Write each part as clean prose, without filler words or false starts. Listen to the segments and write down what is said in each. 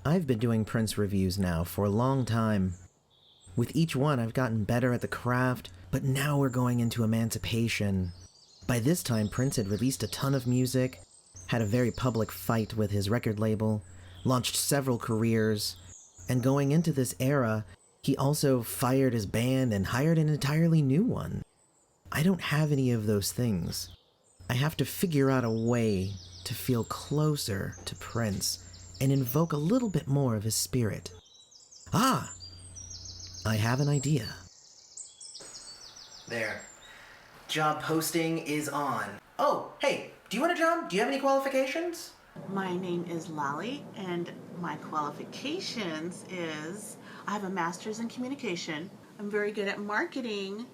I've been doing Prince reviews now for a long time. With each one, I've gotten better at the craft, but now we're going into Emancipation. By this time, Prince had released a ton of music, had a very public fight with his record label, launched several careers, and going into this era, he also fired his band and hired an entirely new one. I don't have any of those things. I have to figure out a way to feel closer to Prince and invoke a little bit more of his spirit. Ah! I have an idea. There. Job posting is on. Oh, hey, do you want a job? Do you have any qualifications? My name is Lally, and my qualifications is I have a master's in communication. I'm very good at marketing,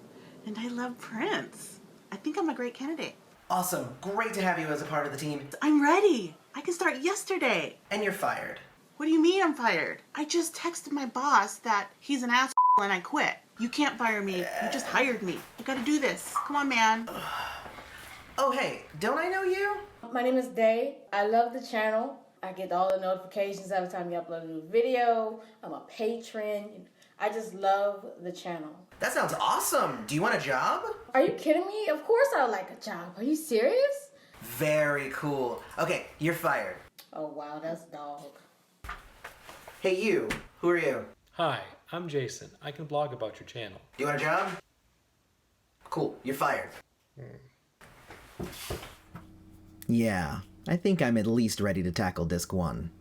and I love Prince. I think I'm a great candidate. Awesome. Great to have you as a part of the team. I'm ready. I can start yesterday. And you're fired. What do you mean I'm fired? I just texted my boss that he's an asshole and I quit. You can't fire me. You just hired me. I gotta do this. Come on, man. Oh, hey, don't I know you? My name is Day. I love the channel. I get all the notifications every time you upload a new video. I'm a patron. I just love the channel. That sounds awesome. Do you want a job? Are you kidding me? Of course I would like a job. Are you serious? Very cool. Okay, you're fired. Oh wow, that's dog. Hey you, who are you? Hi, I'm Jason. I can blog about your channel. Do you want a job? Cool, you're fired. Yeah, I think I'm at least ready to tackle disc 1.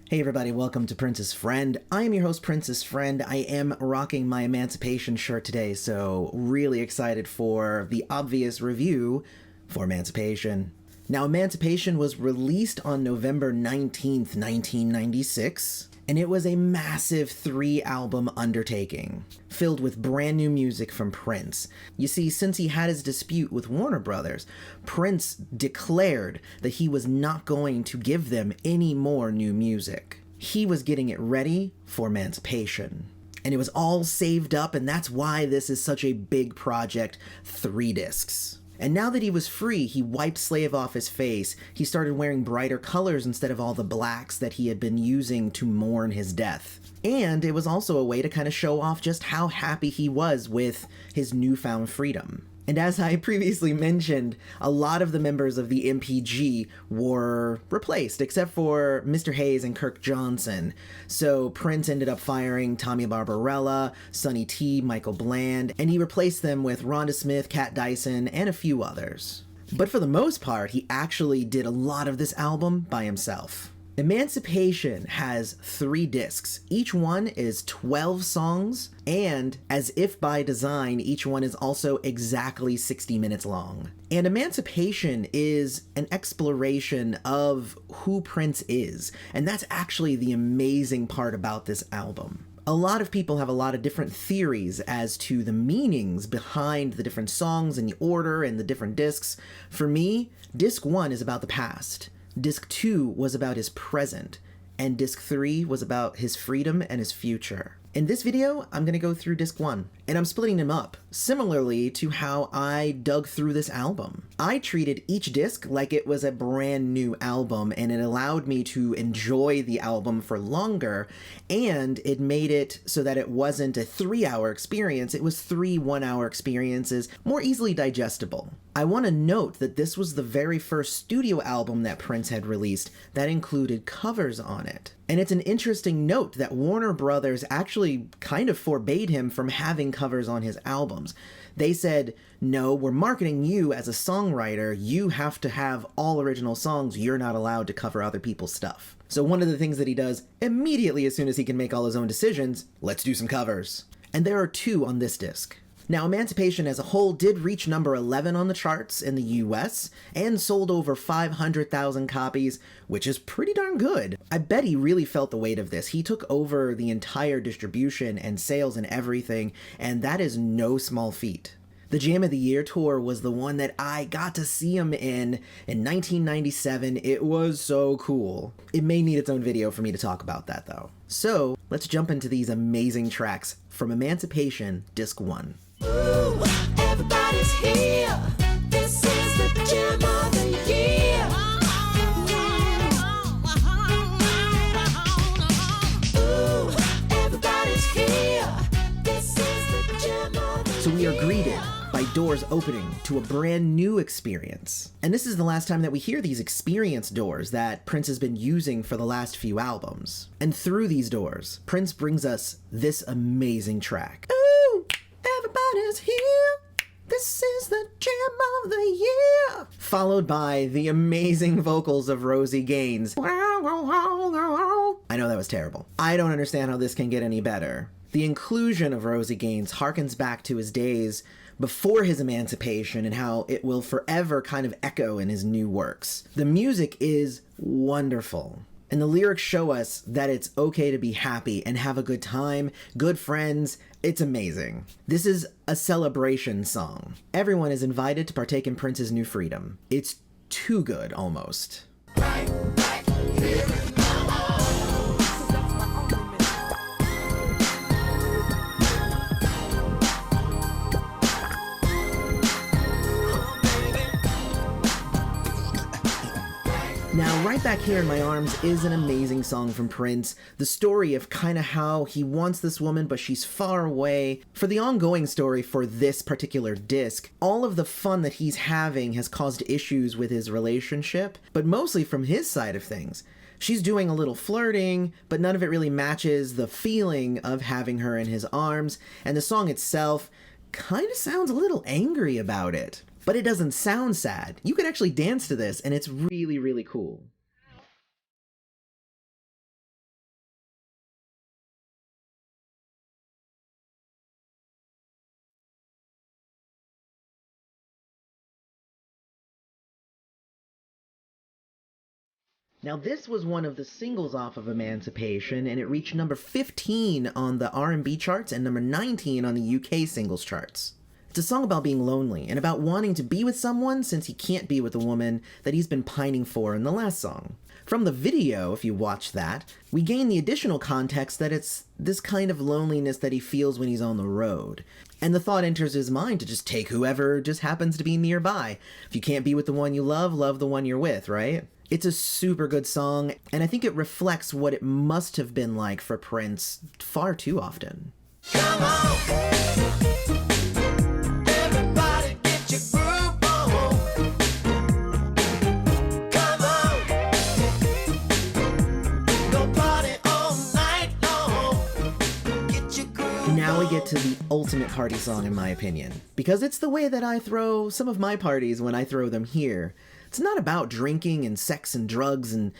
Hey everybody, welcome to Prince's Friend. I am your host, Prince's Friend. I am rocking my Emancipation shirt today, so really excited for the obvious review for Emancipation. Now, Emancipation was released on November 19th, 1996, and it was a massive 3-album undertaking, filled with brand new music from Prince. You see, since he had his dispute with Warner Brothers, Prince declared that he was not going to give them any more new music. He was getting it ready for Emancipation. And it was all saved up, and that's why this is such a big project, 3 discs. And now that he was free, he wiped Slave off his face. He started wearing brighter colors instead of all the blacks that he had been using to mourn his death. And it was also a way to kind of show off just how happy he was with his newfound freedom. And as I previously mentioned, a lot of the members of the MPG were replaced, except for Mr. Hayes and Kirk Johnson. So Prince ended up firing Tommy Barbarella, Sonny T, Michael Bland, and he replaced them with Rhonda Smith, Kat Dyson, and a few others. But for the most part, he actually did a lot of this album by himself. Emancipation has 3 discs. Each one is 12 songs, and as if by design, each one is also exactly 60 minutes long. And Emancipation is an exploration of who Prince is, and that's actually the amazing part about this album. A lot of people have a lot of different theories as to the meanings behind the different songs and the order and the different discs. For me, disc 1 is about the past. Disc 2 was about his present, and Disc 3 was about his freedom and his future. In this video, I'm going to go through Disc 1, and I'm splitting them up, similarly to how I dug through this album. I treated each disc like it was a brand new album, and it allowed me to enjoy the album for longer, and it made it so that it wasn't a 3-hour experience, it was 3 one-hour experiences, more easily digestible. I want to note that this was the very first studio album that Prince had released that included covers on it. And it's an interesting note that Warner Brothers actually kind of forbade him from having covers on his albums. They said, no, we're marketing you as a songwriter, you have to have all original songs, you're not allowed to cover other people's stuff. So one of the things that he does immediately as soon as he can make all his own decisions, let's do some covers. And there are 2 on this disc. Now, Emancipation as a whole did reach number 11 on the charts in the US, and sold over 500,000 copies, which is pretty darn good. I bet he really felt the weight of this. He took over the entire distribution and sales and everything, and that is no small feat. The Jam of the Year tour was the one that I got to see him in 1997. It was so cool. It may need its own video for me to talk about that though. So let's jump into these amazing tracks from Emancipation Disc 1. Ooh, everybody's here. This is the Jam of the Year. are greeted by doors opening to a brand new experience. And this is the last time that we hear these experience doors that Prince has been using for the last few albums. And through these doors, Prince brings us this amazing track. Ooh, everybody's here. This is the jam of the year. Followed by the amazing vocals of Rosie Gaines. I know that was terrible. I don't understand how this can get any better. The inclusion of Rosie Gaines harkens back to his days before his emancipation and how it will forever kind of echo in his new works. The music is wonderful. And the lyrics show us that it's okay to be happy and have a good time, good friends. It's amazing. This is a celebration song. Everyone is invited to partake in Prince's new freedom. It's too good, almost. Now, Right Back Here in My Arms is an amazing song from Prince. The story of kind of how he wants this woman, but she's far away. For the ongoing story for this particular disc, all of the fun that he's having has caused issues with his relationship, but mostly from his side of things. She's doing a little flirting, but none of it really matches the feeling of having her in his arms, and the song itself kind of sounds a little angry about it. But it doesn't sound sad. You can actually dance to this, and it's really, really cool. Now, this was one of the singles off of Emancipation, and it reached number 15 on the R&B charts and number 19 on the UK singles charts. It's a song about being lonely and about wanting to be with someone since he can't be with the woman that he's been pining for in the last song. From the video, if you watch that, we gain the additional context that it's this kind of loneliness that he feels when he's on the road. And the thought enters his mind to just take whoever just happens to be nearby. If you can't be with the one you love the one you're with, right? It's a super good song, and I think it reflects what it must have been like for Prince far too often. Come on. Now we get to the ultimate party song in my opinion, because it's the way that I throw some of my parties when I throw them here. It's not about drinking and sex and drugs and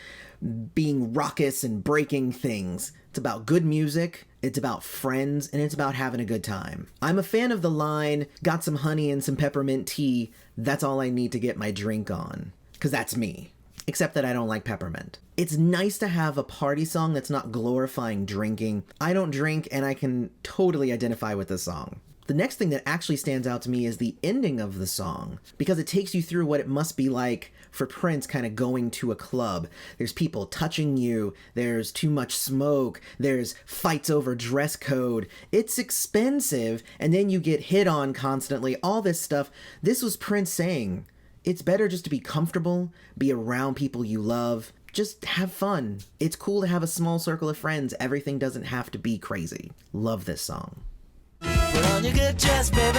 being raucous and breaking things. It's about good music, it's about friends, and it's about having a good time. I'm a fan of the line, got some honey and some peppermint tea, that's all I need to get my drink on. Because that's me. Except that I don't like peppermint. It's nice to have a party song that's not glorifying drinking. I don't drink, and I can totally identify with this song. The next thing that actually stands out to me is the ending of the song, because it takes you through what it must be like for Prince kind of going to a club. There's people touching you, there's too much smoke, there's fights over dress code. It's expensive, and then you get hit on constantly, all this stuff. This was Prince saying, it's better just to be comfortable, be around people you love, just have fun. It's cool to have a small circle of friends. Everything doesn't have to be crazy. Love this song. Put on your good dress, baby.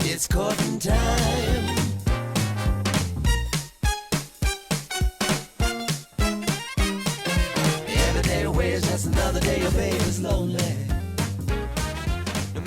It's courting time. Every day away is just another day your baby's lonely.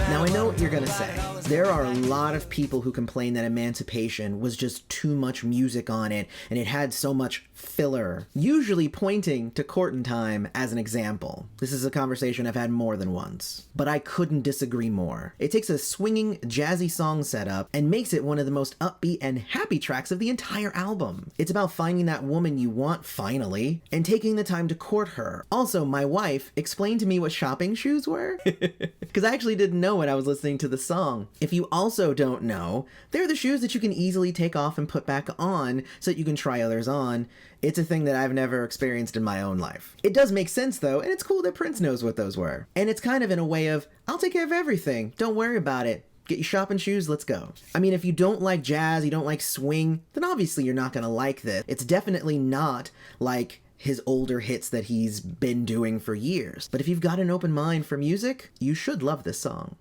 Now I know what you're gonna say. There are a lot of people who complain that Emancipation was just too much music on it and it had so much filler, usually pointing to Courtin Time as an example. This is a conversation I've had more than once, but I couldn't disagree more. It takes a swinging, jazzy song setup and makes it one of the most upbeat and happy tracks of the entire album. It's about finding that woman you want finally and taking the time to court her. Also, my wife explained to me what shopping shoes were because I actually didn't know when I was listening to the song. If you also don't know, they're the shoes that you can easily take off and put back on so that you can try others on. It's a thing that I've never experienced in my own life. It does make sense though, and it's cool that Prince knows what those were. And it's kind of in a way of, I'll take care of everything, don't worry about it. Get your shopping shoes, let's go. I mean, if you don't like jazz, you don't like swing, then obviously you're not gonna like this. It's definitely not like his older hits that he's been doing for years. But if you've got an open mind for music, you should love this song.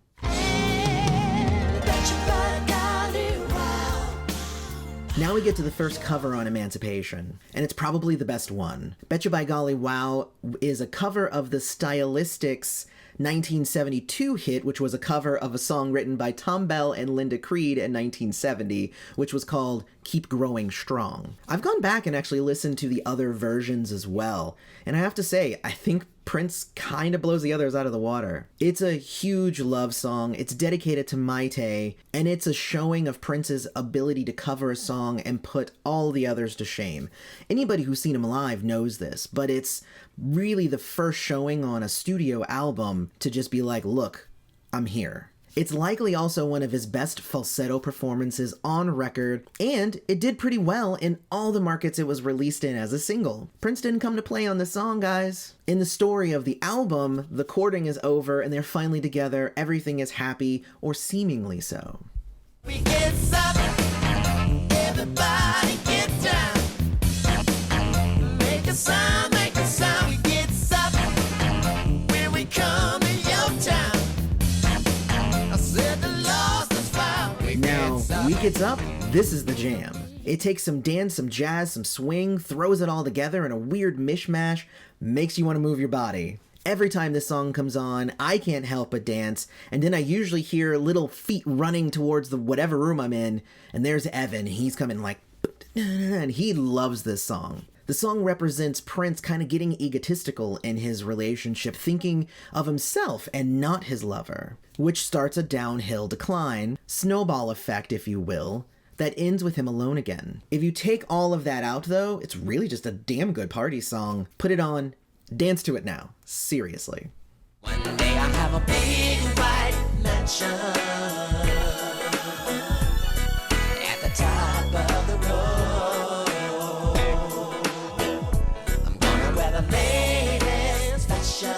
Betcha Now we get to the first cover on Emancipation, and it's probably the best one. Betcha By Golly Wow is a cover of the Stylistics' 1972 hit, which was a cover of a song written by Tom Bell and Linda Creed in 1970, which was called Keep Growing Strong. I've gone back and actually listened to the other versions as well, and I have to say, I think Prince kind of blows the others out of the water. It's a huge love song, it's dedicated to Maite, and it's a showing of Prince's ability to cover a song and put all the others to shame. Anybody who's seen him live knows this, but it's really the first showing on a studio album to just be like, look, I'm here. It's likely also one of his best falsetto performances on record, and it did pretty well in all the markets it was released in as a single. Prince didn't come to play on this song, guys. In the story of the album, the courting is over and they're finally together, everything is happy, or seemingly so. We get up, everybody get down. Make a sound, we get up when we come in your town. I said the lost is found. Now, Week It's Up, this is the jam. It takes some dance, some jazz, some swing, throws it all together in a weird mishmash, makes you want to move your body. Every time this song comes on, I can't help but dance, and then I usually hear little feet running towards the whatever room I'm in, and there's Evan, he's coming like, and he loves this song. The song represents Prince kind of getting egotistical in his relationship, thinking of himself and not his lover, which starts a downhill decline, snowball effect if you will, that ends with him alone again. If you take all of that out though, it's really just a damn good party song. Put it on, dance to it now, seriously. One day I have a big white mansion at the top of the road. I'm gonna wear the latest fashion.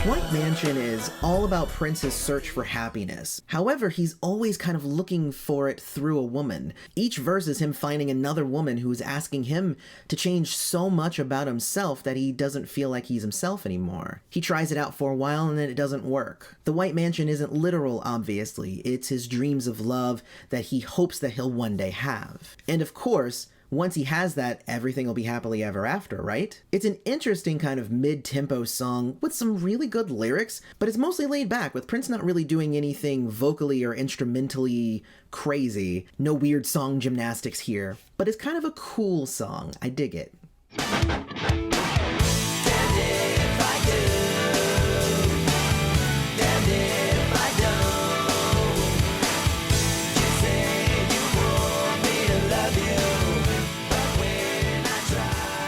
White Mansion is all about Prince's search for happiness. However, he's always kind of looking for it through a woman. Each verse is him finding another woman who's asking him to change so much about himself that he doesn't feel like he's himself anymore. He tries it out for a while and then it doesn't work. The White Mansion isn't literal, obviously. It's his dreams of love that he hopes that he'll one day have. And of course, once he has that, everything will be happily ever after, right? It's an interesting kind of mid-tempo song with some really good lyrics, but it's mostly laid back, with Prince not really doing anything vocally or instrumentally crazy. No weird song gymnastics here, but it's kind of a cool song. I dig it.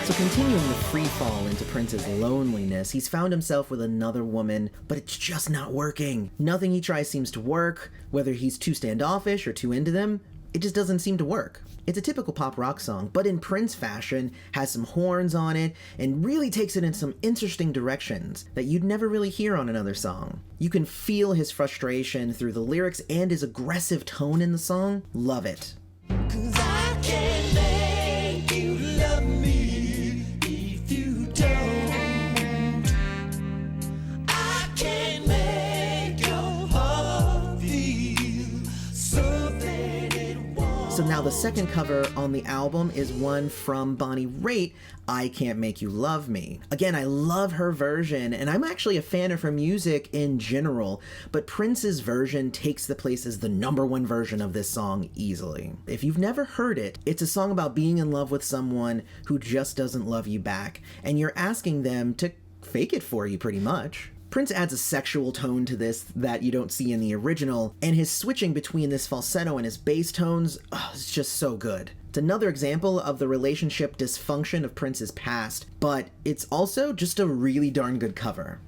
So continuing the free fall into Prince's loneliness, he's found himself with another woman, but it's just not working. Nothing he tries seems to work, whether he's too standoffish or too into them, it just doesn't seem to work. It's a typical pop rock song, but in Prince fashion, has some horns on it, and really takes it in some interesting directions that you'd never really hear on another song. You can feel his frustration through the lyrics and his aggressive tone in the song. Love it. 'Cause I can't make you love me if you don't. I can't make your heart feel something it won't. So now the second cover on the album is one from Bonnie Raitt, I Can't Make You Love Me. Again, I love her version, and I'm actually a fan of her music in general, but Prince's version takes the place as the #1 version of this song easily. If you've never heard it, it's a song about being in love with someone who just doesn't love you back, and you're asking them to fake it for you pretty much. Prince adds a sexual tone to this that you don't see in the original, and his switching between this falsetto and his bass tones is just so good. It's another example of the relationship dysfunction of Prince's past, but it's also just a really darn good cover.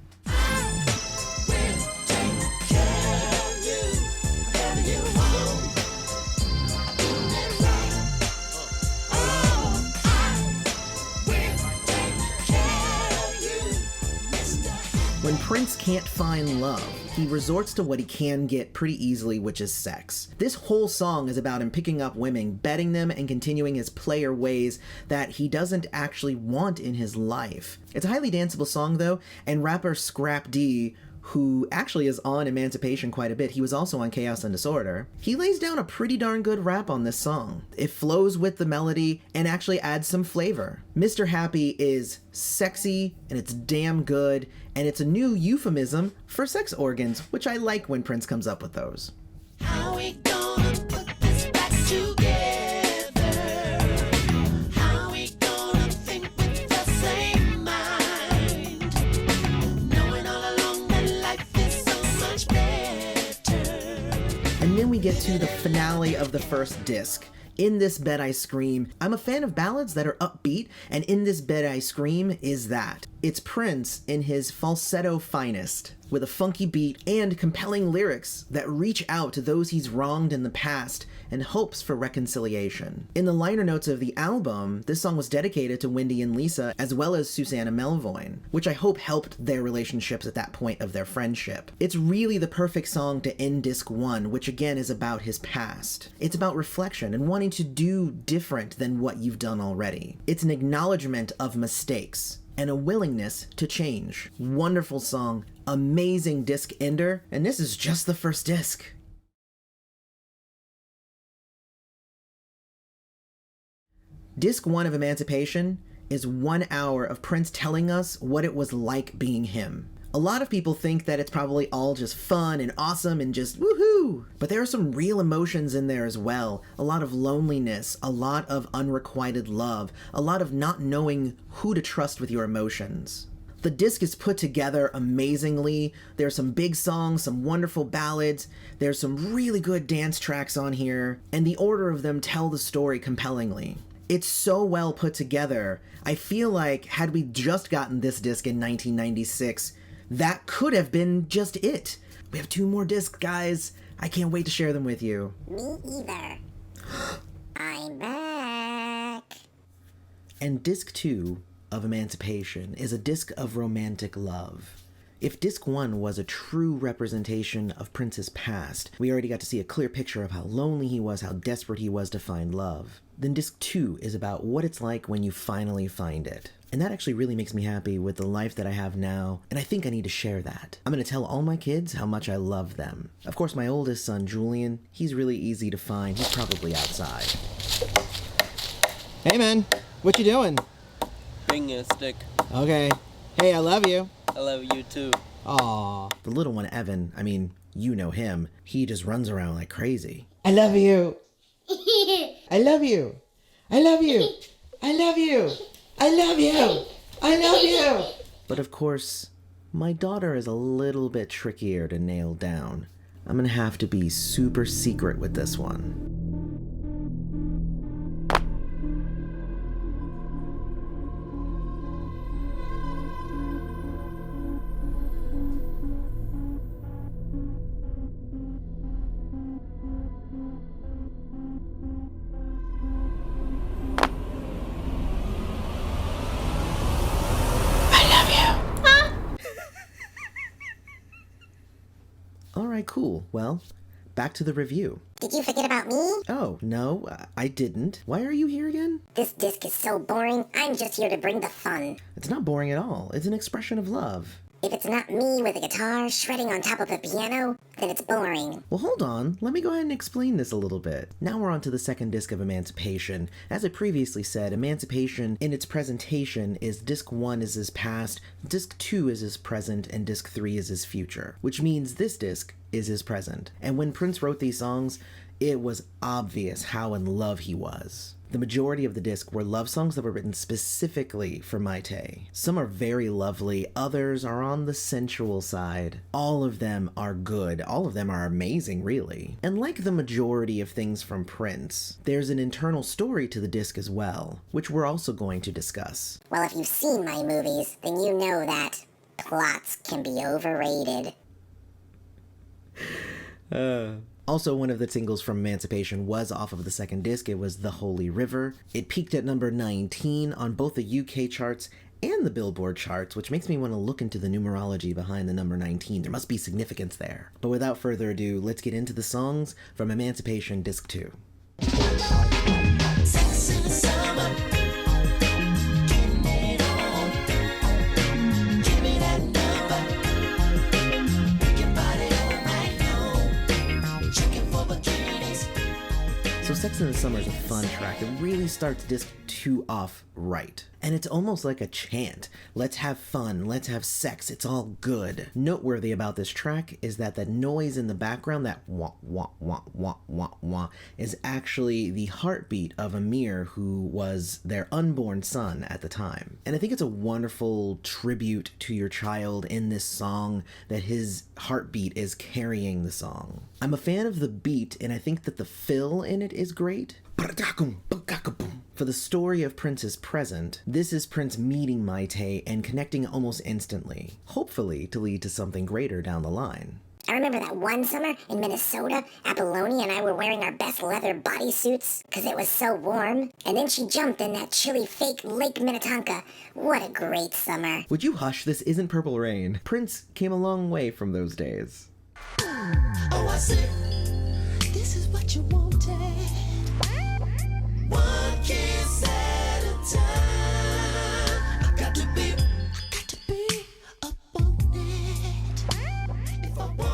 When Prince can't find love, he resorts to what he can get pretty easily, which is sex. This whole song is about him picking up women, betting them, and continuing his player ways that he doesn't actually want in his life. It's a highly danceable song though, and rapper Scrap D, who actually is on Emancipation quite a bit. He was also on Chaos and Disorder. He lays down a pretty darn good rap on this song. It flows with the melody and actually adds some flavor. Mr. Happy is sexy and it's damn good, and it's a new euphemism for sex organs, which I like when Prince comes up with those. How we gonna put this back together? How we gonna think with the same mind? Knowing all along that life is so much better. And then we get to the finale of the first disc. In This Bed I Scream. I'm a fan of ballads that are upbeat, and In This Bed I Scream is that. It's Prince in his falsetto finest, with a funky beat and compelling lyrics that reach out to those he's wronged in the past and hopes for reconciliation. In the liner notes of the album, this song was dedicated to Wendy and Lisa, as well as Susanna Melvoin, which I hope helped their relationships at that point of their friendship. It's really the perfect song to end disc 1, which again is about his past. It's about reflection and wanting to do different than what you've done already. It's an acknowledgement of mistakes and a willingness to change. Wonderful song, amazing disc ender, and this is just the first disc. Disc 1 of Emancipation is 1 hour of Prince telling us what it was like being him. A lot of people think that it's probably all just fun and awesome and just woohoo! But there are some real emotions in there as well. A lot of loneliness, a lot of unrequited love, a lot of not knowing who to trust with your emotions. The disc is put together amazingly. There's some big songs, some wonderful ballads, there's some really good dance tracks on here, and the order of them tell the story compellingly. It's so well put together. I feel like had we just gotten this disc in 1996, that could have been just it. We have 2 more discs, guys. I can't wait to share them with you. Me either. I'm back. And disc 2 of Emancipation is a disc of romantic love. If disc 1 was a true representation of Prince's past, we already got to see a clear picture of how lonely he was, how desperate he was to find love. Then disc 2 is about what it's like when you finally find it. And that actually really makes me happy with the life that I have now, and I think I need to share that. I'm going to tell all my kids how much I love them. Of course, my oldest son, Julian, he's really easy to find. He's probably outside. Hey, man. What you doing? Bring a stick. Okay. Hey, I love you. I love you too. Aw. The little one, Evan, I mean, you know him. He just runs around like crazy. I love you. I love you. I love you. I love you. I love you. I love you. But of course, my daughter is a little bit trickier to nail down. I'm gonna have to be super secret with this one. Alright, cool. Well, back to the review. Did you forget about me? Oh, no, I didn't. Why are you here again? This disc is so boring, I'm just here to bring the fun. It's not boring at all. It's an expression of love. If it's not me with a guitar shredding on top of a piano, then it's boring. Well, hold on. Let me go ahead and explain this a little bit. Now we're on to the second disc of Emancipation. As I previously said, Emancipation in its presentation is disc 1 is his past, disc 2 is his present, and disc 3 is his future, which means this disc is his present. And when Prince wrote these songs, it was obvious how in love he was. The majority of the disc were love songs that were written specifically for Maite. Some are very lovely, others are on the sensual side. All of them are good, all of them are amazing, really. And like the majority of things from Prince, there's an internal story to the disc as well, which we're also going to discuss. Well, if you've seen my movies, then you know that plots can be overrated. Also, one of the singles from Emancipation was off of the second disc. It was The Holy River. It peaked at number 19 on both the UK charts and the Billboard charts, which makes me want to look into the numerology behind the number 19. There must be significance there. But without further ado, let's get into the songs from Emancipation Disc 2. Sex in the summer. Getting it on. Give me that number. So Sex in the Summer is a fun track. It really starts disc 2 off right. And it's almost like a chant. Let's have fun, let's have sex, it's all good. Noteworthy about this track is that the noise in the background, that wah, wah, wah, wah, wah, wah, is actually the heartbeat of Amir, who was their unborn son at the time. And I think it's a wonderful tribute to your child in this song that his heartbeat is carrying the song. I'm a fan of the beat, and I think that the fill in it is great. For the story of Prince's present, this is Prince meeting Maite and connecting almost instantly, hopefully to lead to something greater down the line. I remember that one summer in Minnesota, Apollonia and I were wearing our best leather bodysuits because it was so warm. And then she jumped in that chilly fake Lake Minnetonka. What a great summer. Would you hush? This isn't Purple Rain. Prince came a long way from those days. Oh, I see. This is what you wanted. One kiss at a time. I got to be up on it.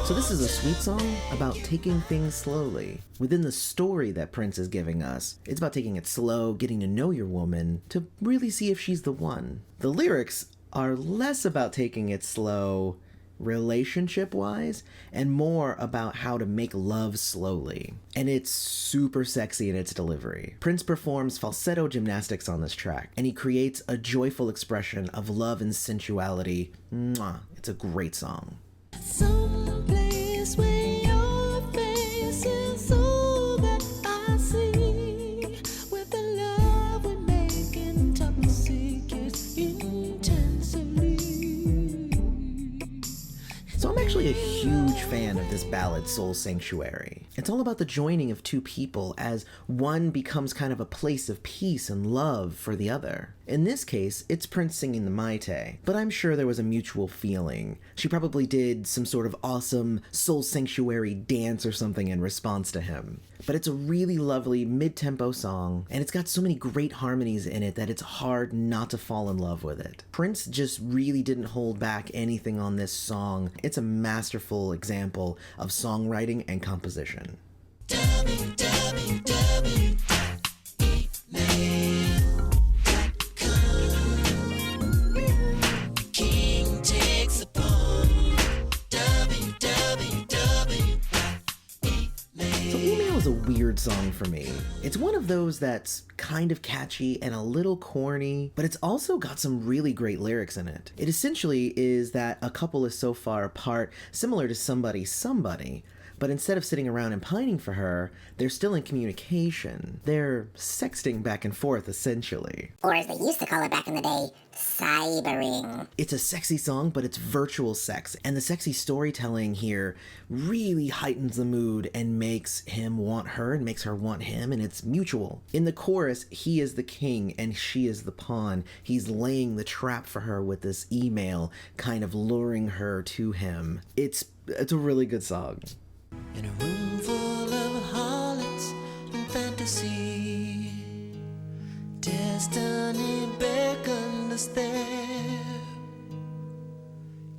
So this is a sweet song about taking things slowly. Within the story that Prince is giving us, it's about taking it slow, getting to know your woman, to really see if she's the one. The lyrics are less about taking it slow, relationship-wise, and more about how to make love slowly. And it's super sexy in its delivery. Prince performs falsetto gymnastics on this track, and he creates a joyful expression of love and sensuality. Mwah. It's a great song. Some place where your face is all that I see. With the love we make intoxicate intensely. So I'm actually a huge fan of this ballad, Soul Sanctuary. It's all about the joining of two people as one becomes kind of a place of peace and love for the other. In this case, it's Prince singing the Maite, but I'm sure there was a mutual feeling. She probably did some sort of awesome Soul Sanctuary dance or something in response to him. But it's a really lovely mid-tempo song, and it's got so many great harmonies in it that it's hard not to fall in love with it. Prince just really didn't hold back anything on this song. It's a masterful example of songwriting and composition. King takes a poem. So Emale is a weird song for me. It's one of those that's kind of catchy and a little corny, but it's also got some really great lyrics in it. It essentially is that a couple is so far apart, similar to Somebody, but instead of sitting around and pining for her, they're still in communication. They're sexting back and forth, essentially. Or as they used to call it back in the day, cybering. It's a sexy song, but it's virtual sex, and the sexy storytelling here really heightens the mood and makes him want her and makes her want him, and it's mutual. In the chorus, he is the king and she is the pawn. He's laying the trap for her with this email, kind of luring her to him. It's a really good song. In a room full of harlots and fantasy, destiny beckons there.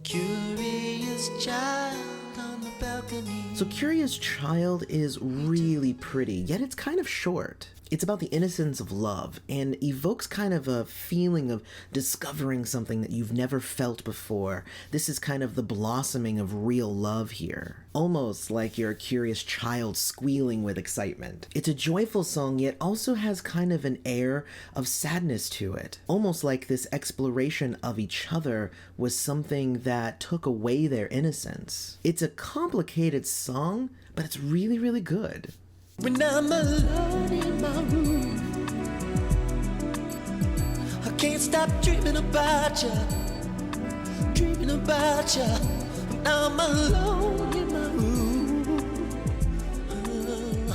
Curious child on the balcony. So Curious Child is really pretty, yet it's kind of short. It's about the innocence of love and evokes kind of a feeling of discovering something that you've never felt before. This is kind of the blossoming of real love here. Almost like you're a curious child squealing with excitement. It's a joyful song, yet also has kind of an air of sadness to it. Almost like this exploration of each other was something that took away their innocence. It's a complicated song, but it's really, really good. When I'm alone in my room, I can't stop dreaming about you, dreaming about you. When I'm alone in my room.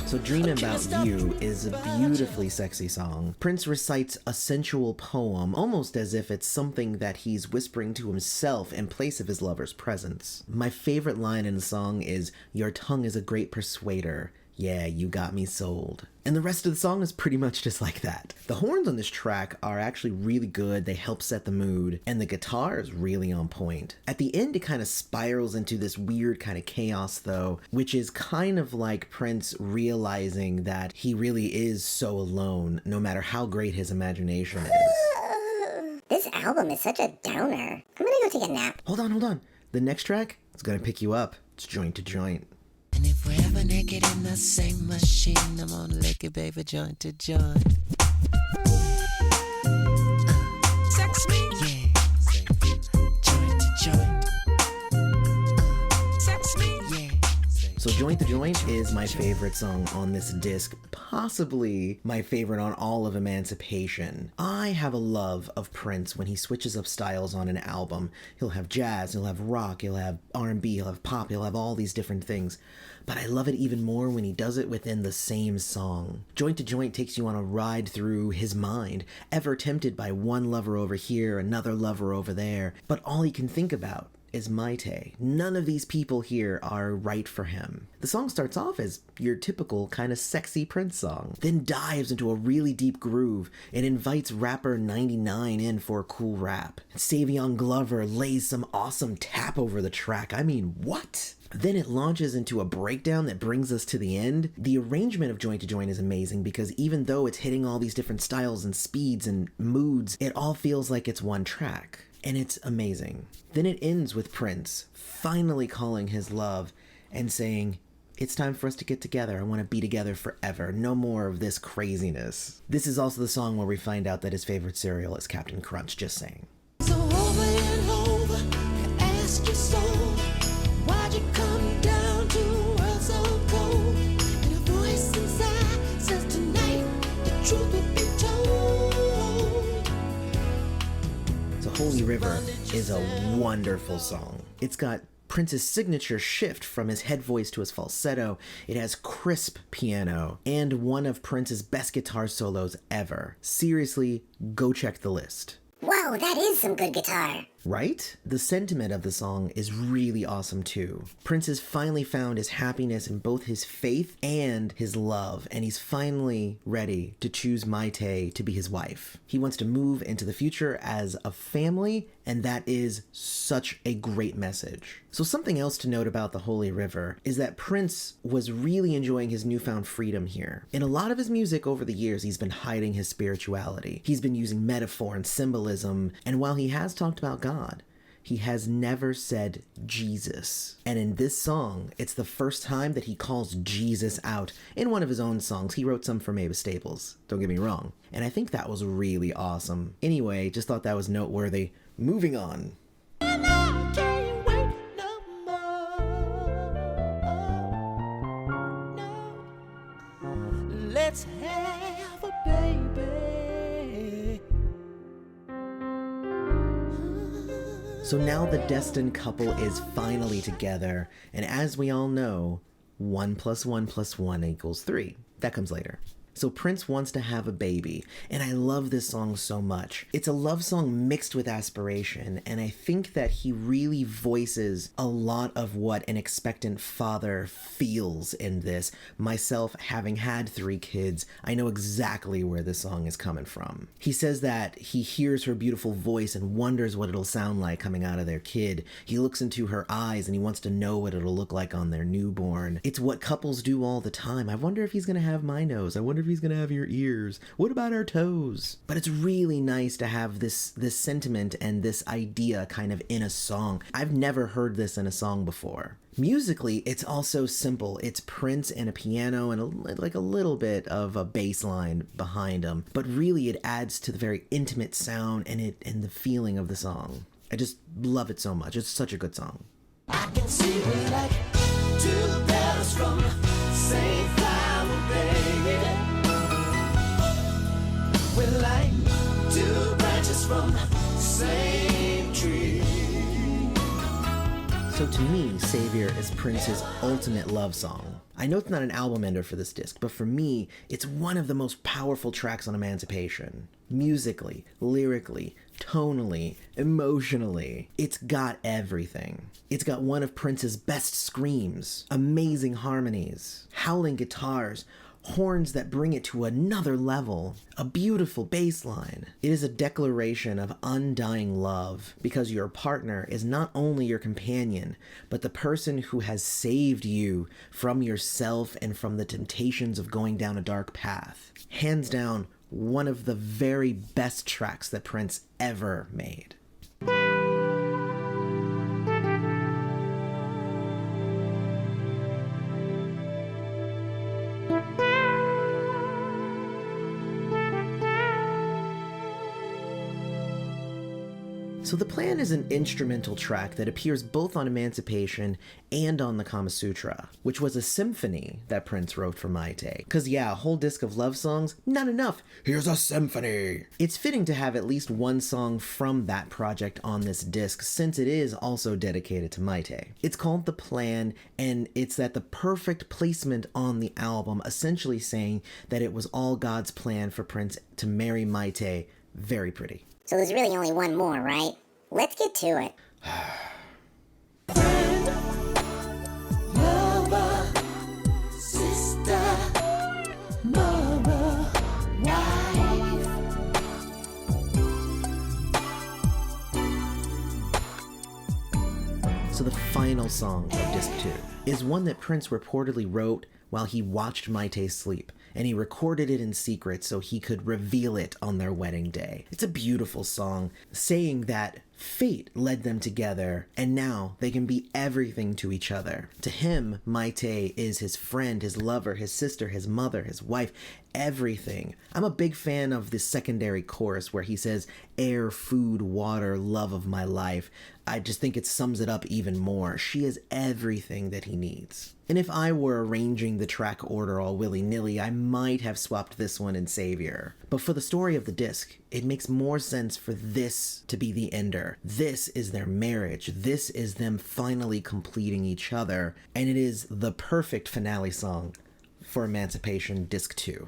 So Dreamin About You is a beautifully sexy song. Prince recites a sensual poem, almost as if it's something that he's whispering to himself in place of his lover's presence. My favorite line in the song is, "Your tongue is a great persuader. Yeah, you got me sold. And the rest of the song is pretty much just like that. The horns on this track are actually really good. They help set the mood, and the guitar is really on point. At the end, it kind of spirals into this weird kind of chaos though, which is kind of like Prince realizing that he really is so alone, no matter how great his imagination is. This album is such a downer. I'm gonna go take a nap. Hold on. The next track is gonna pick you up. It's Joint to Joint. And if we're ever naked in the same machine, I'm gonna lick it, baby, joint to joint. Sex me, yeah. Joint to joint. Sex me, yeah. So Joint to Joint is my favorite song on this disc, possibly my favorite on all of Emancipation. I have a love of Prince when he switches up styles on an album. He'll have jazz, he'll have rock, he'll have R&B, he'll have pop, he'll have all these different things. But I love it even more when he does it within the same song. Joint to Joint takes you on a ride through his mind, ever tempted by one lover over here, another lover over there, but all he can think about is Maite. None of these people here are right for him. The song starts off as your typical kind of sexy Prince song, then dives into a really deep groove and invites rapper 99 in for a cool rap. Saviour Glover lays some awesome tap over the track. I mean, what? Then it launches into a breakdown that brings us to the end. The arrangement of Joint to Joint is amazing because even though it's hitting all these different styles and speeds and moods, it all feels like it's one track. And it's amazing. Then it ends with Prince finally calling his love and saying, "It's time for us to get together. I want to be together forever. No more of this craziness." This is also the song where we find out that his favorite cereal is Captain Crunch, just saying. So over and over, I ask your soul, why'd you come down to a world so cold? And a voice inside says tonight, the truth will be told. So Holy River is a wonderful song. It's got Prince's signature shift from his head voice to his falsetto. It has crisp piano and one of Prince's best guitar solos ever. Seriously, go check the list. Whoa, that is some good guitar. Right? The sentiment of the song is really awesome too. Prince has finally found his happiness in both his faith and his love, and he's finally ready to choose Maite to be his wife. He wants to move into the future as a family, and that is such a great message. So something else to note about the Holy River is that Prince was really enjoying his newfound freedom here. In a lot of his music over the years, he's been hiding his spirituality. He's been using metaphor and symbolism, and while he has talked about God, he has never said Jesus. And in this song, it's the first time that he calls Jesus out in one of his own songs. He wrote some for Mavis Staples, don't get me wrong. And I think that was really awesome. Anyway, just thought that was noteworthy. Moving on. And I can't wait no more. No. Let's have a baby. So now the destined couple is finally together, and as we all know, 1 + 1 + 1 = 3. That comes later. So Prince wants to have a baby, and I love this song so much. It's a love song mixed with aspiration, and I think that he really voices a lot of what an expectant father feels in this. Myself, having had 3 kids, I know exactly where this song is coming from. He says that he hears her beautiful voice and wonders what it'll sound like coming out of their kid. He looks into her eyes and he wants to know what it'll look like on their newborn. It's what couples do all the time. I wonder if he's gonna have my nose. I wonder if he's gonna have your ears. What about our toes? But it's really nice to have this sentiment and this idea kind of in a song. I've never heard this in a song before. Musically, it's also simple. It's Prince and a piano and a little bit of a bass line behind him. But really, it adds to the very intimate sound and the feeling of the song. I just love it so much. It's such a good song. I can see we're like 2 petals from the same flower, baby. We're like 2 branches from the same tree. So to me, Saviour is Prince's ultimate love song. I know it's not an album ender for this disc, but for me, it's one of the most powerful tracks on Emancipation. Musically, lyrically, tonally, emotionally. It's got everything. It's got one of Prince's best screams, amazing harmonies, howling guitars, horns that bring it to another level, a beautiful bass line. It is a declaration of undying love because your partner is not only your companion, but the person who has saved you from yourself and from the temptations of going down a dark path. Hands down, one of the very best tracks that Prince ever made. So The Plan is an instrumental track that appears both on Emancipation and on the Kama Sutra, which was a symphony that Prince wrote for Maite. Cause yeah, a whole disc of love songs, not enough. Here's a symphony. It's fitting to have at least one song from that project on this disc since it is also dedicated to Maite. It's called The Plan, and it's at the perfect placement on the album, essentially saying that it was all God's plan for Prince to marry Maite. Very pretty. So there's really only one more, right? Let's get to it. Friend, lover, sister, mother, wife. So the final song of Disc 2 is one that Prince reportedly wrote while he watched Maite sleep, and he recorded it in secret so he could reveal it on their wedding day. It's a beautiful song, saying that fate led them together, and now they can be everything to each other. To him, Maite is his friend, his lover, his sister, his mother, his wife, everything. I'm a big fan of the secondary chorus where he says, air, food, water, love of my life. I just think it sums it up even more. She is everything that he needs. And if I were arranging the track order all willy-nilly, I might have swapped this one and Saviour. But for the story of the disc, it makes more sense for this to be the ender. This is their marriage. This is them finally completing each other. And it is the perfect finale song for Emancipation Disc 2.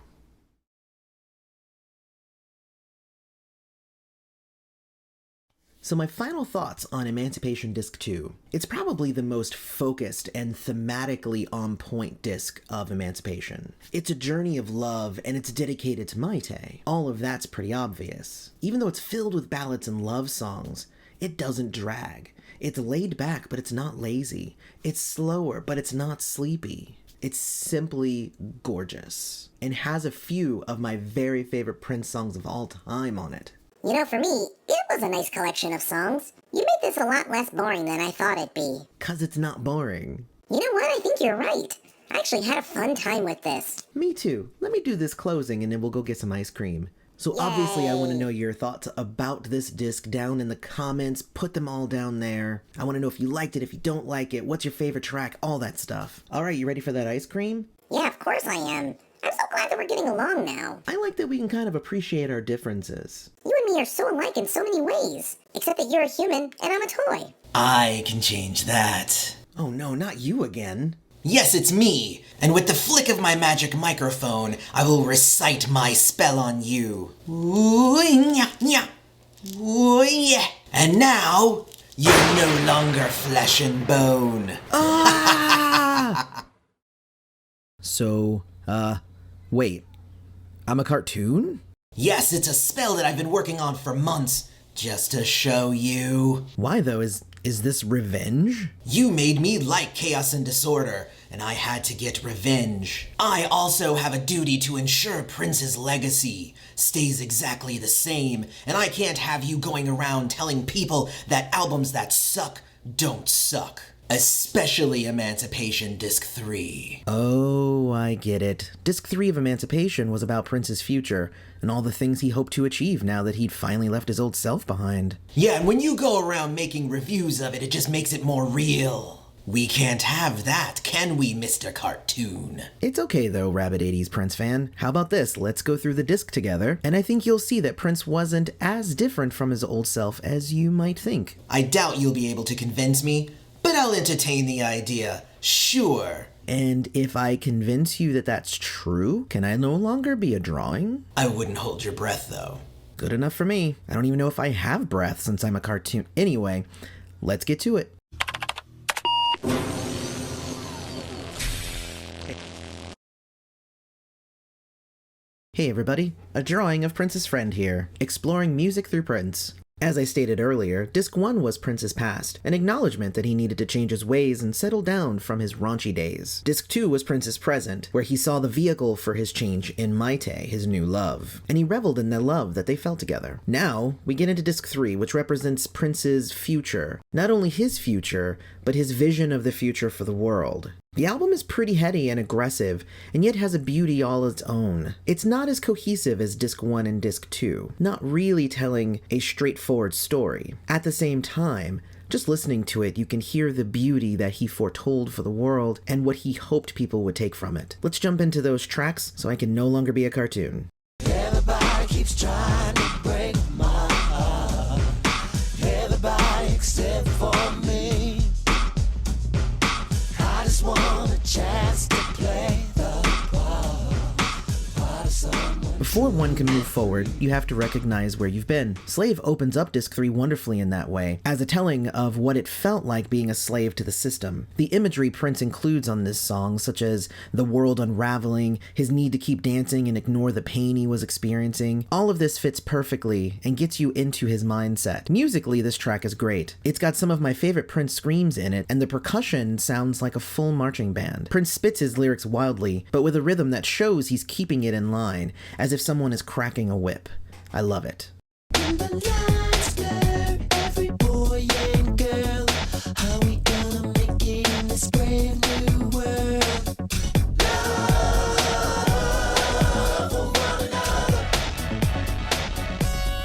So my final thoughts on Emancipation Disc 2. It's probably the most focused and thematically on point disc of Emancipation. It's a journey of love and it's dedicated to Maite. All of that's pretty obvious. Even though it's filled with ballads and love songs, it doesn't drag. It's laid back, but it's not lazy. It's slower, but it's not sleepy. It's simply gorgeous and has a few of my very favorite Prince songs of all time on it. You know, for me, it was a nice collection of songs. You made this a lot less boring than I thought it'd be. 'Cause it's not boring. You know what? I think you're right. I actually had a fun time with this. Me too. Let me do this closing and then we'll go get some ice cream. So obviously I want to know your thoughts about this disc down in the comments. Put them all down there. I want to know if you liked it, if you don't like it, what's your favorite track, all that stuff. All right, you ready for that ice cream? Yeah, of course I am. I'm so glad that we're getting along now. I like that we can kind of appreciate our differences. You and me are so alike in so many ways. Except that you're a human and I'm a toy. I can change that. Oh no, not you again. Yes, it's me. And with the flick of my magic microphone, I will recite my spell on you. Ooh-nya-nya. Ooh-yeah. And now, you're no longer flesh and bone. Ah! So, wait. I'm a cartoon? Yes, it's a spell that I've been working on for months, just to show you. Why though? Is this revenge? You made me like chaos and disorder, and I had to get revenge. I also have a duty to ensure Prince's legacy stays exactly the same, and I can't have you going around telling people that albums that suck don't suck. Especially Emancipation Disc 3. Oh, I get it. Disc 3 of Emancipation was about Prince's future and all the things he hoped to achieve now that he'd finally left his old self behind. Yeah, and when you go around making reviews of it, it just makes it more real. We can't have that, can we, Mr. Cartoon? It's okay though, Rabbit 80s Prince fan. How about this? Let's go through the disc together, and I think you'll see that Prince wasn't as different from his old self as you might think. I doubt you'll be able to convince me, but I'll entertain the idea, sure. And if I convince you that that's true, can I no longer be a drawing? I wouldn't hold your breath, though. Good enough for me. I don't even know if I have breath since I'm a cartoon. Anyway, let's get to it. Hey everybody, a drawing of Prince's Friend here, exploring music through Prince. As I stated earlier, Disc 1 was Prince's past, an acknowledgement that he needed to change his ways and settle down from his raunchy days. Disc 2 was Prince's present, where he saw the vehicle for his change in Maite, his new love, and he reveled in the love that they felt together. Now, we get into Disc 3, which represents Prince's future. Not only his future, but his vision of the future for the world. The album is pretty heady and aggressive, and yet has a beauty all its own. It's not as cohesive as Disc 1 and Disc 2, not really telling a straightforward story. At the same time, just listening to it, you can hear the beauty that he foretold for the world and what he hoped people would take from it. Let's jump into those tracks so I can no longer be a cartoon. Everybody keeps trying to break my heart. Everybody except for me. I just want a chance to play the part of someone. Before one can move forward, you have to recognize where you've been. Slave opens up Disc 3 wonderfully in that way, as a telling of what it felt like being a slave to the system. The imagery Prince includes on this song, such as the world unraveling, his need to keep dancing and ignore the pain he was experiencing, all of this fits perfectly and gets you into his mindset. Musically, this track is great. It's got some of my favorite Prince screams in it, and the percussion sounds like a full marching band. Prince spits his lyrics wildly, but with a rhythm that shows he's keeping it in line, as if someone is cracking a whip. I love it. When the lights blur, every boy and girl, how we gonna make it in this brave new world? Love one another.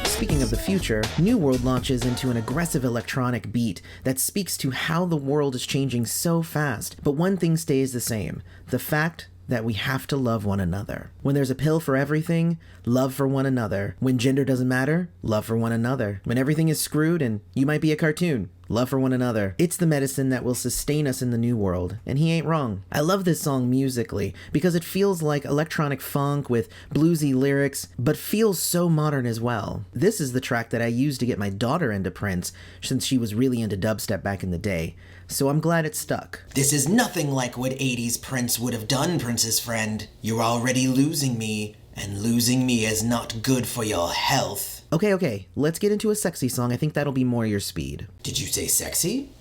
Speaking of the future, New World launches into an aggressive electronic beat that speaks to how the world is changing so fast, but one thing stays the same: the fact that we have to love one another. When there's a pill for everything, love for one another. When gender doesn't matter, love for one another. When everything is screwed and you might be a cartoon, love for one another. It's the medicine that will sustain us in the new world, and he ain't wrong. I love this song musically because it feels like electronic funk with bluesy lyrics, but feels so modern as well. This is the track that I used to get my daughter into Prince, since she was really into dubstep back in the day. So I'm glad it stuck. This is nothing like what 80s Prince would have done, Prince's Friend. You're already losing me, and losing me is not good for your health. Okay, let's get into a sexy song. I think that'll be more your speed. Did you say sexy?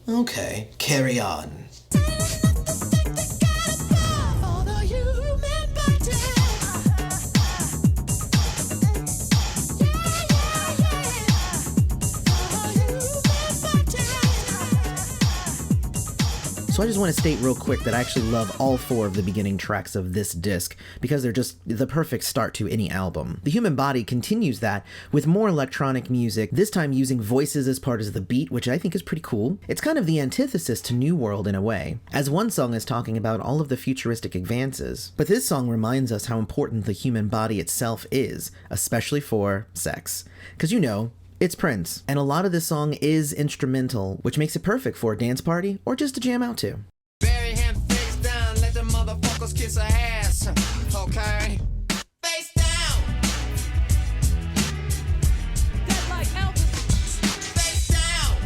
Okay, carry on. For the human body. So I just want to state real quick that I actually love all 4 of the beginning tracks of this disc because they're just the perfect start to any album. The Human Body continues that with more electronic music, this time using voices as part of the beat, which I think is pretty cool. It's kind of the antithesis to New World in a way, as one song is talking about all of the futuristic advances. But this song reminds us how important the human body itself is, especially for sex. Because you know, it's Prince, and a lot of this song is instrumental, which makes it perfect for a dance party or just to jam out to. Bury him face down, let the motherfuckers kiss her ass. Okay? Face down. Dead like Elvis. Face down.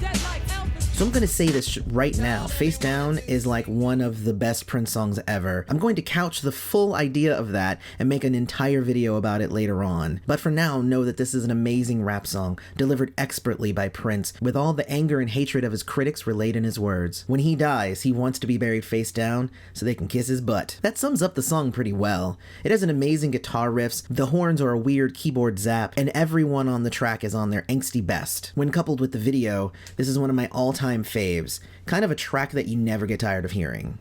Dead like Elvis. So I'm gonna say this right now, Face Down is like one of the best Prince songs ever. I'm going to couch the full idea of that and make an entire video about it later on. But for now, know that this is an amazing rap song, delivered expertly by Prince, with all the anger and hatred of his critics relayed in his words. When he dies, he wants to be buried face down so they can kiss his butt. That sums up the song pretty well. It has an amazing guitar riffs, the horns are a weird keyboard zap, and everyone on the track is on their angsty best. When coupled with the video, this is one of my all-time faves, kind of a track that you never get tired of hearing.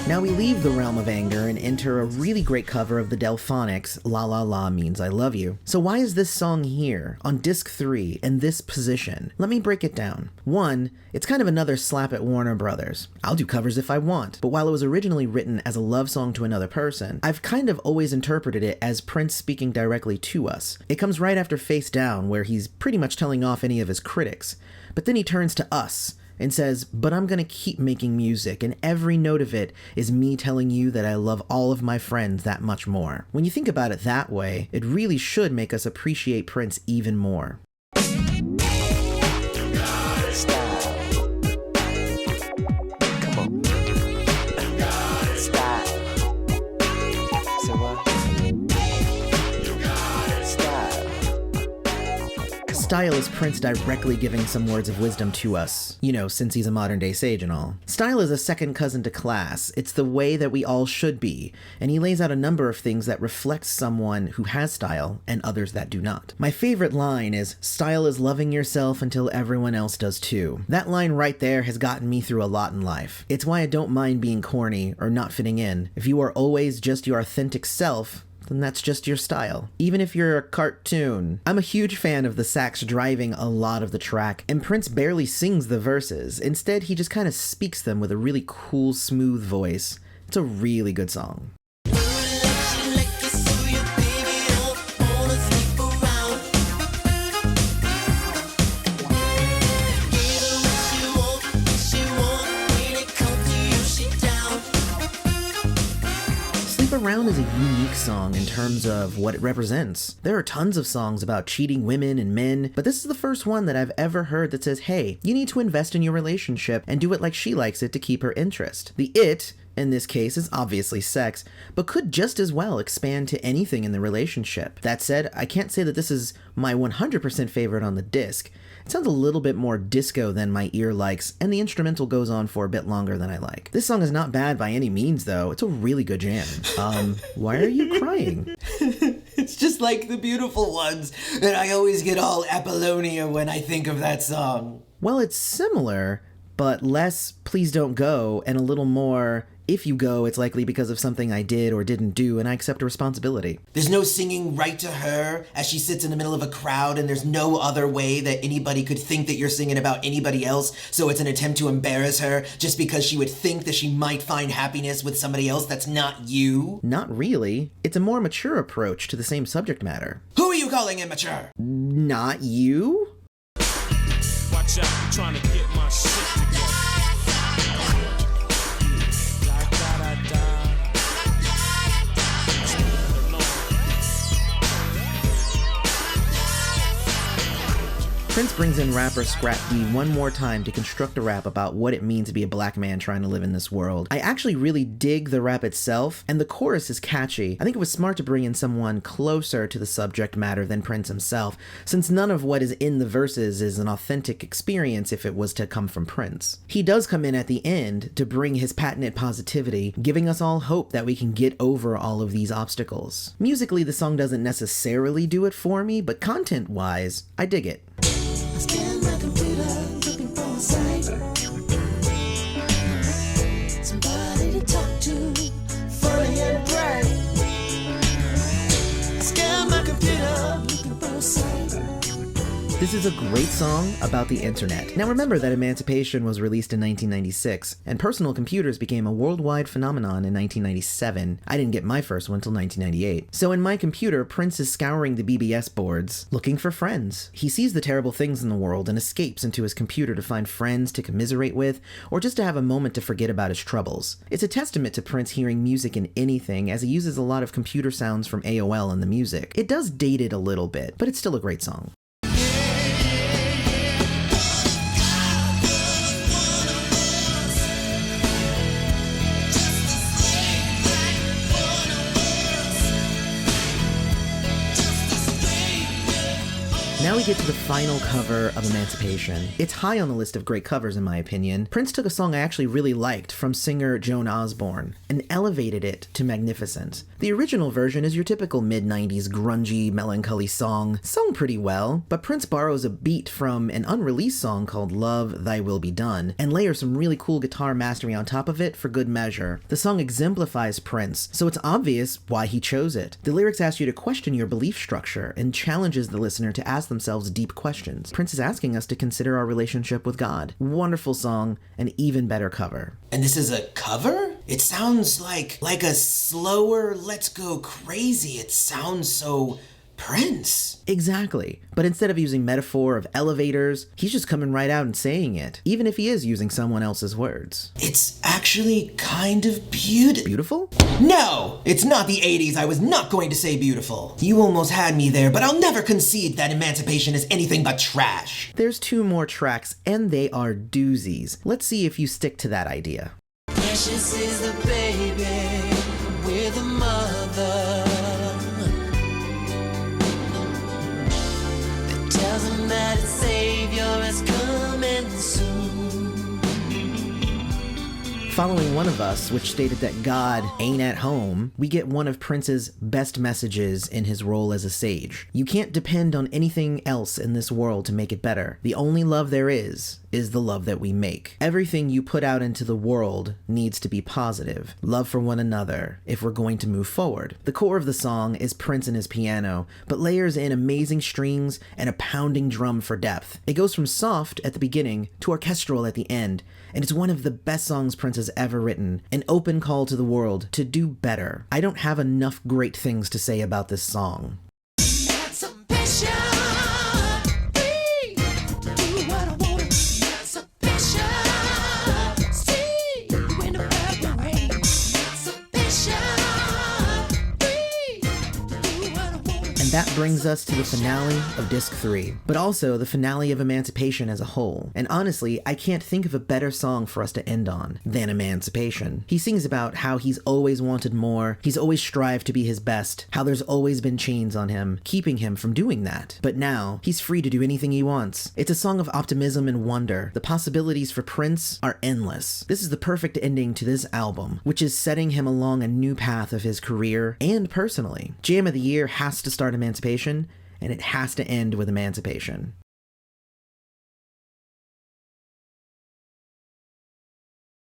Now we leave the realm of anger and enter a really great cover of the Delphonics' La La La Means I Love You. So why is this song here, on disc 3, in this position? Let me break it down. 1, it's kind of another slap at Warner Brothers. I'll do covers if I want, but while it was originally written as a love song to another person, I've kind of always interpreted it as Prince speaking directly to us. It comes right after Face Down, where he's pretty much telling off any of his critics. But then he turns to us and says, but I'm gonna keep making music, and every note of it is me telling you that I love all of my friends that much more. When you think about it that way, it really should make us appreciate Prince even more. Style is Prince directly giving some words of wisdom to us, you know, since he's a modern day sage and all. Style is a second cousin to class. It's the way that we all should be, and he lays out a number of things that reflects someone who has style and others that do not. My favorite line is, style is loving yourself until everyone else does too. That line right there has gotten me through a lot in life. It's why I don't mind being corny or not fitting in. If you are always just your authentic self, then that's just your style. Even if you're a cartoon. I'm a huge fan of the sax driving a lot of the track, and Prince barely sings the verses. Instead, he just kind of speaks them with a really cool, smooth voice. It's a really good song. Around is a unique song in terms of what it represents. There are tons of songs about cheating women and men, but this is the first one that I've ever heard that says, hey, you need to invest in your relationship and do it like she likes it to keep her interest. The it, in this case, is obviously sex, but could just as well expand to anything in the relationship. That said, I can't say that this is my 100% favorite on the disc. It sounds a little bit more disco than my ear likes, and the instrumental goes on for a bit longer than I like. This song is not bad by any means, though. It's a really good jam. Why are you crying? It's just like the beautiful ones, and I always get all Apollonia when I think of that song. Well, it's similar, but less please don't go, and a little more if you go, it's likely because of something I did or didn't do, and I accept responsibility. There's no singing right to her as she sits in the middle of a crowd, and there's no other way that anybody could think that you're singing about anybody else, so it's an attempt to embarrass her just because she would think that she might find happiness with somebody else that's not you? Not really. It's a more mature approach to the same subject matter. Who are you calling immature? Not you? Watch out, I'm trying to get my shit together. Prince brings in rapper Scrap D one more time to construct a rap about what it means to be a black man trying to live in this world. I actually really dig the rap itself, and the chorus is catchy. I think it was smart to bring in someone closer to the subject matter than Prince himself, since none of what is in the verses is an authentic experience if it was to come from Prince. He does come in at the end to bring his patented positivity, giving us all hope that we can get over all of these obstacles. Musically, the song doesn't necessarily do it for me, but content-wise, I dig it. I scan my computer looking for a site, somebody to talk to, funny and bright. I scan my computer looking for a site. This is a great song about the internet. Now remember that Emancipation was released in 1996, and personal computers became a worldwide phenomenon in 1997. I didn't get my first one until 1998. So in my computer, Prince is scouring the BBS boards, looking for friends. He sees the terrible things in the world and escapes into his computer to find friends to commiserate with, or just to have a moment to forget about his troubles. It's a testament to Prince hearing music in anything, as he uses a lot of computer sounds from AOL in the music. It does date it a little bit, but it's still a great song. Now Now we get to the final cover of Emancipation. It's high on the list of great covers in my opinion. Prince took a song I actually really liked from singer Joan Osborne and elevated it to magnificence. The original version is your typical mid-90s grungy, melancholy song, sung pretty well, but Prince borrows a beat from an unreleased song called Love, Thy Will Be Done, and layers some really cool guitar mastering on top of it for good measure. The song exemplifies Prince, so it's obvious why he chose it. The lyrics ask you to question your belief structure and challenges the listener to ask themselves deep questions. Prince is asking us to consider our relationship with God. Wonderful song, an even better cover. And this is a cover? It sounds like a slower Let's Go Crazy. It sounds so Prince. Exactly. But instead of using metaphor of elevators, he's just coming right out and saying it, even if he is using someone else's words. It's actually kind of beautiful. Beautiful? No! It's not the 80s. I was not going to say beautiful. You almost had me there, but I'll never concede that Emancipation is anything but trash. There's 2 more tracks, and they are doozies. Let's see if you stick to that idea. Precious is the baby with a mother that tells him that his Saviour is coming soon. Following One of Us, which stated that God ain't at home, we get one of Prince's best messages in his role as a sage. You can't depend on anything else in this world to make it better. The only love there is the love that we make. Everything you put out into the world needs to be positive. Love for one another if we're going to move forward. The core of the song is Prince and his piano, but layers in amazing strings and a pounding drum for depth. It goes from soft at the beginning to orchestral at the end, and it's one of the best songs Prince has ever written, an open call to the world to do better. I don't have enough great things to say about this song. Emancipation. Do what I want. Emancipation. See when the purple rain. Emancipation. Do what I want. And that brings us to the finale of Disc 3, but also the finale of Emancipation as a whole. And honestly, I can't think of a better song for us to end on than Emancipation. He sings about how he's always wanted more, he's always strived to be his best, how there's always been chains on him, keeping him from doing that. But now, he's free to do anything he wants. It's a song of optimism and wonder. The possibilities for Prince are endless. This is the perfect ending to this album, which is setting him along a new path of his career and personally. Jam of the Year has to start Emancipation, and it has to end with Emancipation.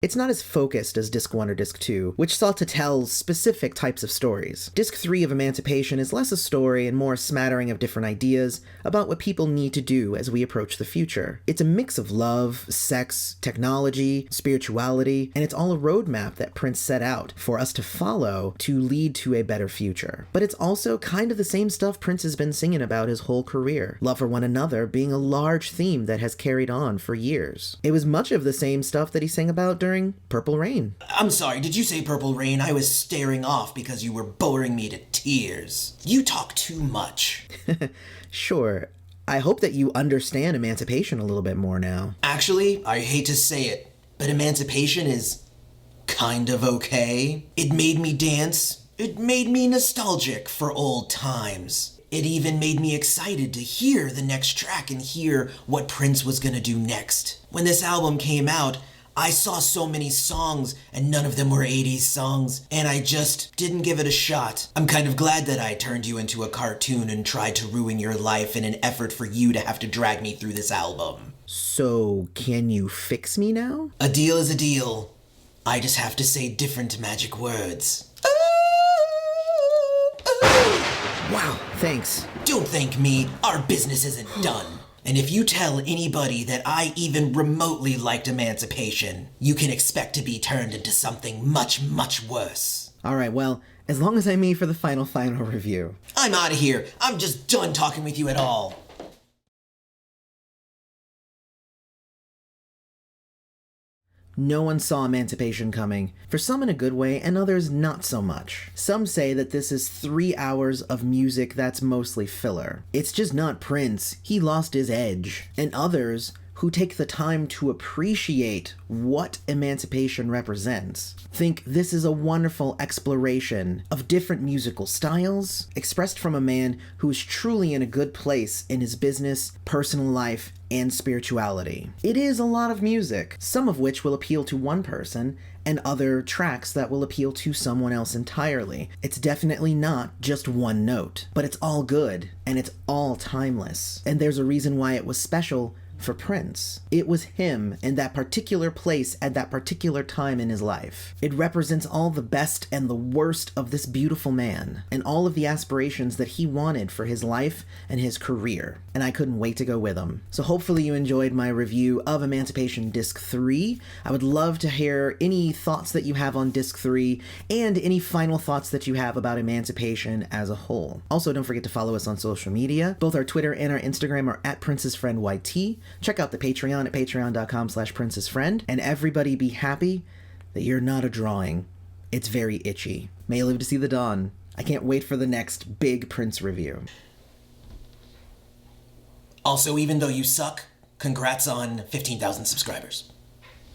It's not as focused as Disc 1 or Disc 2, which sought to tell specific types of stories. Disc 3 of Emancipation is less a story and more a smattering of different ideas about what people need to do as we approach the future. It's a mix of love, sex, technology, spirituality, and it's all a roadmap that Prince set out for us to follow to lead to a better future. But it's also kind of the same stuff Prince has been singing about his whole career, love for one another being a large theme that has carried on for years. It was much of the same stuff that he sang about during Purple Rain. I'm sorry, did you say Purple Rain? I was staring off because you were boring me to tears. You talk too much. Sure. I hope that you understand Emancipation a little bit more now. Actually, I hate to say it, but Emancipation is kind of okay. It made me dance. It made me nostalgic for old times. It even made me excited to hear the next track and hear what Prince was gonna do next. When this album came out, I saw so many songs, and none of them were 80s songs, and I just didn't give it a shot. I'm kind of glad that I turned you into a cartoon and tried to ruin your life in an effort for you to have to drag me through this album. So, can you fix me now? A deal is a deal. I just have to say different magic words. Wow, thanks. Don't thank me. Our business isn't done. And if you tell anybody that I even remotely liked Emancipation, you can expect to be turned into something much, much worse. Alright, well, as long as I'm me for the final review. I'm out of here. I'm just done talking with you at all. No one saw Emancipation coming, for some in a good way and others not so much. Some say that this is 3 hours of music that's mostly filler. It's just not Prince, he lost his edge. And others who take the time to appreciate what emancipation represents think this is a wonderful exploration of different musical styles expressed from a man who is truly in a good place in his business, personal life, and spirituality. It is a lot of music, some of which will appeal to one person, and other tracks that will appeal to someone else entirely. It's definitely not just one note, but it's all good, and it's all timeless. And there's a reason why it was special for Prince. It was him in that particular place at that particular time in his life. It represents all the best and the worst of this beautiful man, and all of the aspirations that he wanted for his life and his career. And I couldn't wait to go with him. So hopefully you enjoyed my review of Emancipation Disc 3. I would love to hear any thoughts that you have on Disc 3, and any final thoughts that you have about Emancipation as a whole. Also, don't forget to follow us on social media. Both our Twitter and our Instagram are at PrincessFriendYT. Check out the Patreon at patreon.com/princessfriend. And everybody be happy that you're not a drawing. It's very itchy. May you live to see the dawn. I can't wait for the next big Prince review. Also, even though you suck, congrats on 15,000 subscribers.